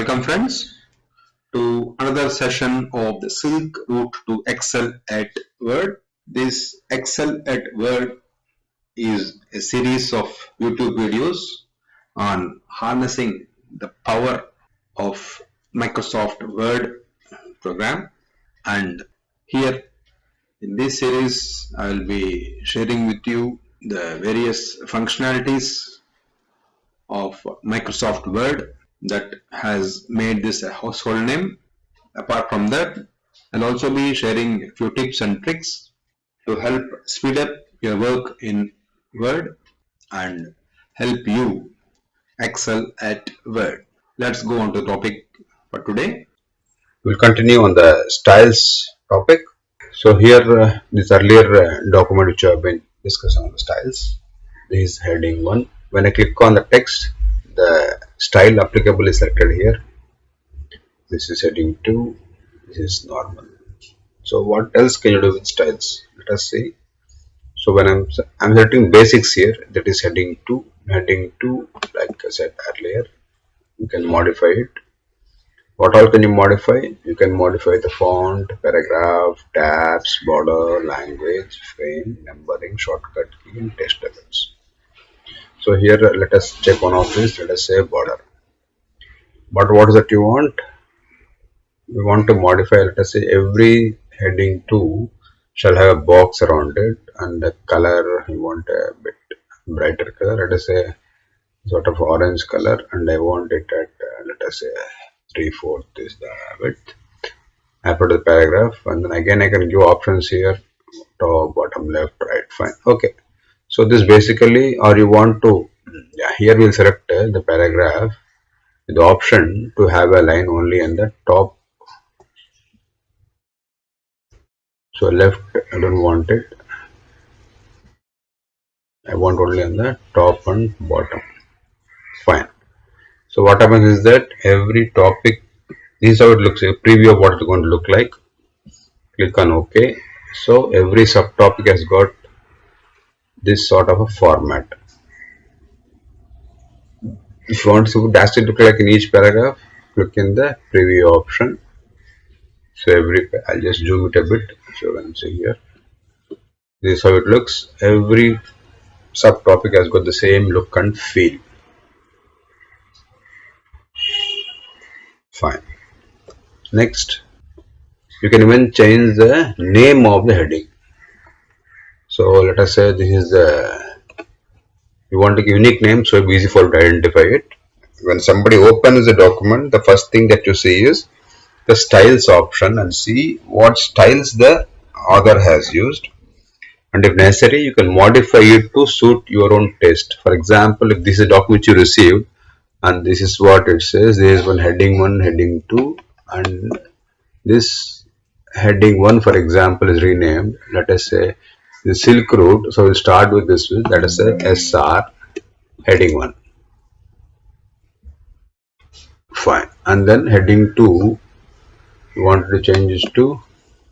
Welcome friends to another session of the Silk Route to Excel at Word. This Excel at Word is a series of YouTube videos on harnessing the power of Microsoft Word program, and here in this series I will be sharing with you the various functionalities of Microsoft Word that has made this a household name. Apart from that, I'll also be sharing a few tips and tricks to help speed up your work in Word and help you excel at Word. Let's go on to the topic for today. We'll continue on the styles topic. So here, this earlier document which I have been discussing on the styles, this is heading 1. When I click on the text, the style applicable is selected here. This is heading 2. This is normal. So what else can you do with styles? Let us see. So when I'm setting basics here, that is heading 2. Heading 2, like I said earlier, you can modify it. What all can you modify? You can modify the font, paragraph, tabs, border, language, frame, numbering, shortcut key, and text effects. So here let us check one of these. Let us say border. But what is that you want? We want to modify, let us say every heading 2 shall have a box around it, and the color you want a bit brighter color. Let us say sort of orange color, and I want it at let us say 3/4 is the width. I put the paragraph, and then again I can give options here: top, bottom, left, right. Fine. Okay. So this basically, or you want to, here we'll select the paragraph with the option to have a line only in the top. So left, I don't want it. I want only on the top and bottom. Fine. So what happens is that every topic, this is how it looks, a preview of what it's going to look like. Click on OK. So every subtopic has got this sort of a format. If you want to dash it look like in each paragraph, click in the preview option. So I'll just zoom it a bit so you can see here. This is how it looks. Every subtopic has got the same look and feel. Fine. Next, you can even change the name of the heading. So let us say this is you want to give unique name, so it's easy for you to identify it. When somebody opens the document, the first thing that you see is the styles option and see what styles the author has used. And if necessary, you can modify it to suit your own taste. For example, if this is a document you received and this is what it says, there is one, heading 2, and this heading 1 for example is renamed, let us say the Silk Route. So we'll start with this, let us say SR heading 1. Fine. And then heading 2, we want to change this to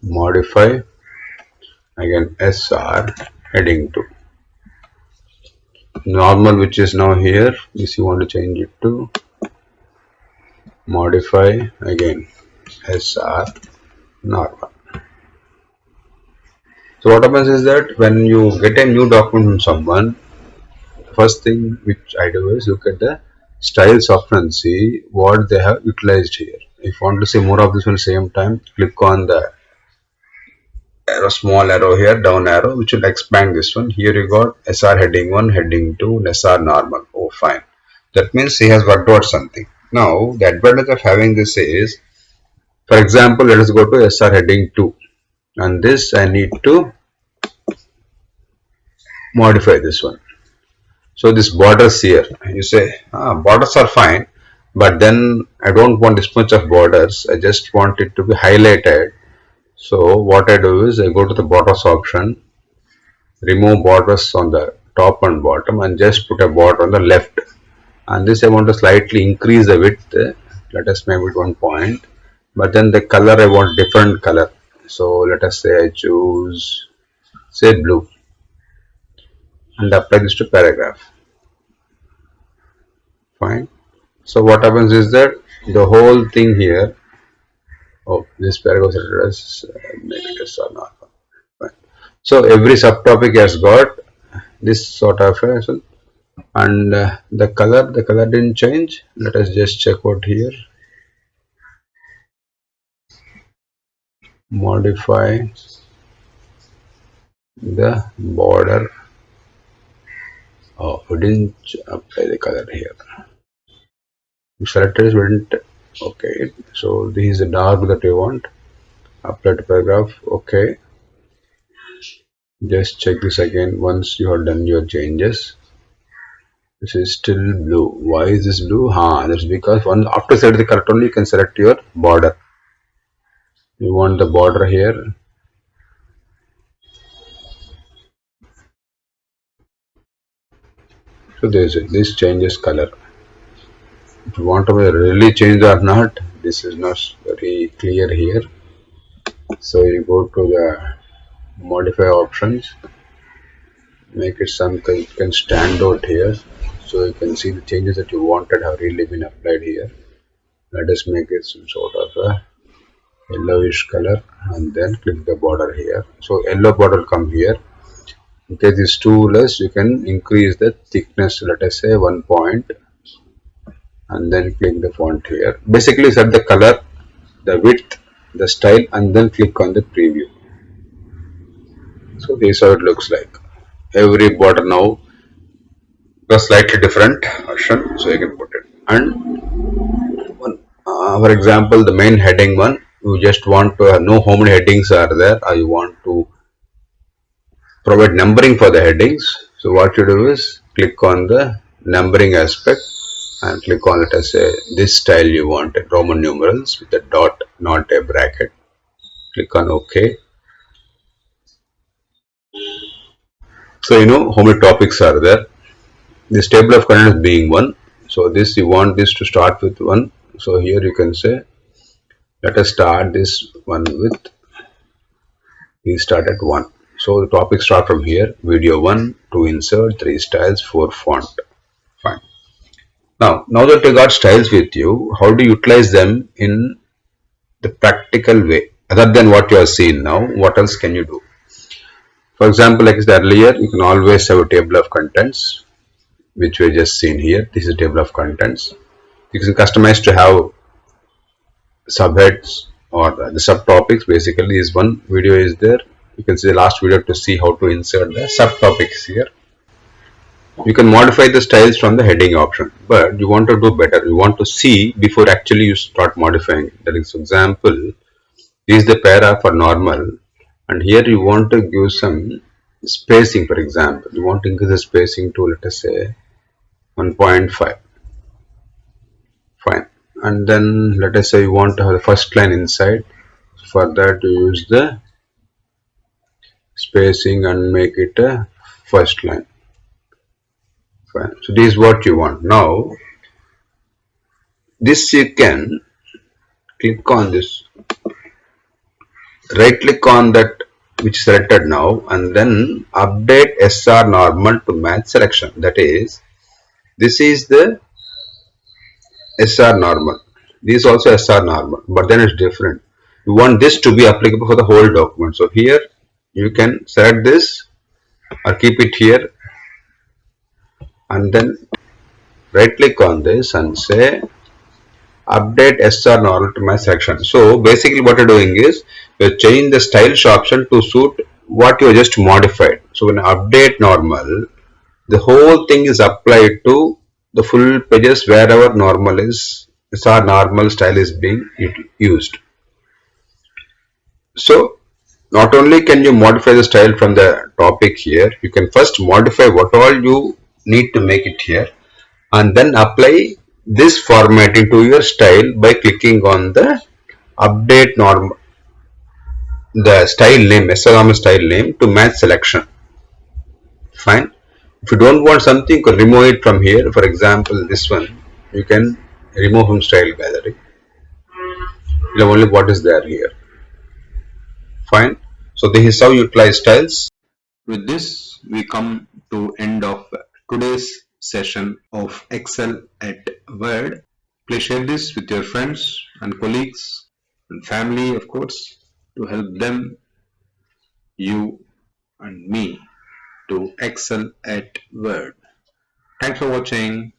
modify, again SR heading 2. Normal, which is now here, this you want to change it to modify, again SR normal. So what happens is that when you get a new document from someone, first thing which I do is look at the styles option and see what they have utilized here. If you want to see more of this one at the same time, click on the arrow, small arrow here, down arrow, which will expand this one. Here you got SR heading 1, heading 2, and SR normal. Oh, fine. That means he has worked out something. Now, the advantage of having this is, for example, let us go to SR heading 2, and this I need to modify this one. So this borders here, you say borders are fine, but then I don't want this much of borders. I just want it to be highlighted. So what I do is I go to the borders option, remove borders on the top and bottom, and just put a border on the left. And this I want to slightly increase the width. Let us make it 1 point, but then the color I want different color. So let us say I choose say blue, and apply this to paragraph. Fine. So what happens is that the whole thing here. Oh, this paragraph address negatives are not. Fine. So every subtopic has got this sort of and the color didn't change. Let us just check out here. Modify the border. Oh, we didn't apply the color here. We selected it, we didn't. Okay, so this is the dark that we want. Apply to paragraph. Okay, just check this again once you have done your changes. This is still blue. Why is this blue? That's because after select the color only you can select your border. You want the border here. So this changes color. If you want to really change or not, this is not very clear here. So you go to the modify options, make it something can stand out here, so you can see the changes that you wanted have really been applied here. Let us make it some sort of a yellowish color and then click the border here. So yellow border come here. In case it's too less, you can increase the thickness, let us say 1 point, and then click the font here. Basically set the color, the width, the style, and then click on the preview. So this is how it looks like. Every border now a slightly different version, so you can put it. And for example, the main heading one, you just want to know how many headings are there, or you want to provide numbering for the headings. So what you do is click on the numbering aspect and click on it as this style you want it, Roman numerals with a dot, not a bracket. Click on OK. So you know how many topics are there. This table of contents being one. So this you want this to start with one. So here you can say let us start this one with we start at 1. So the topic start from here. Video 1, 2 insert, 3 styles, 4 font. Fine. Now that you got styles with you, how do you utilize them in the practical way? Other than what you have seen now, what else can you do? For example, like I said earlier, you can always have a table of contents, which we just seen here. This is a table of contents. You can customize to have subheads or the subtopics. Basically, this one video is there. You can see the last video to see how to insert the subtopics here. You can modify the styles from the heading option, but you want to do better. You want to see before actually you start modifying. That is, for example, this is the para for normal, and here you want to give some spacing. For example, you want to increase the spacing to, let us say, 1.5. Fine. And then let us say you want to have the first line inside. For that, you use the spacing and make it a first line. Fine. So this is what you want. Now this you can click on this, right click on that which is selected now, and then update SR normal to match selection. That is, this is the SR normal. This is also SR normal, but then it's different. You want this to be applicable for the whole document. So here you can select this or keep it here and then right click on this and say update SR normal to my section. So basically what you're doing is you change the styles option to suit what you just modified. So when update normal, the whole thing is applied to the full pages wherever normal is, SR normal style is being used. So not only can you modify the style from the topic here, you can first modify what all you need to make it here and then apply this formatting to your style by clicking on the update norm, the style name, SLM style name to match selection. Fine. If you don't want something, you can remove it from here. For example, this one you can remove from style gallery. You have only what is there here. Fine. So this is how you utilize styles. With this, we come to end of today's session of Excel at Word. Please share this with your friends and colleagues and family, of course, to help them, you, and me to excel at Word. Thanks for watching.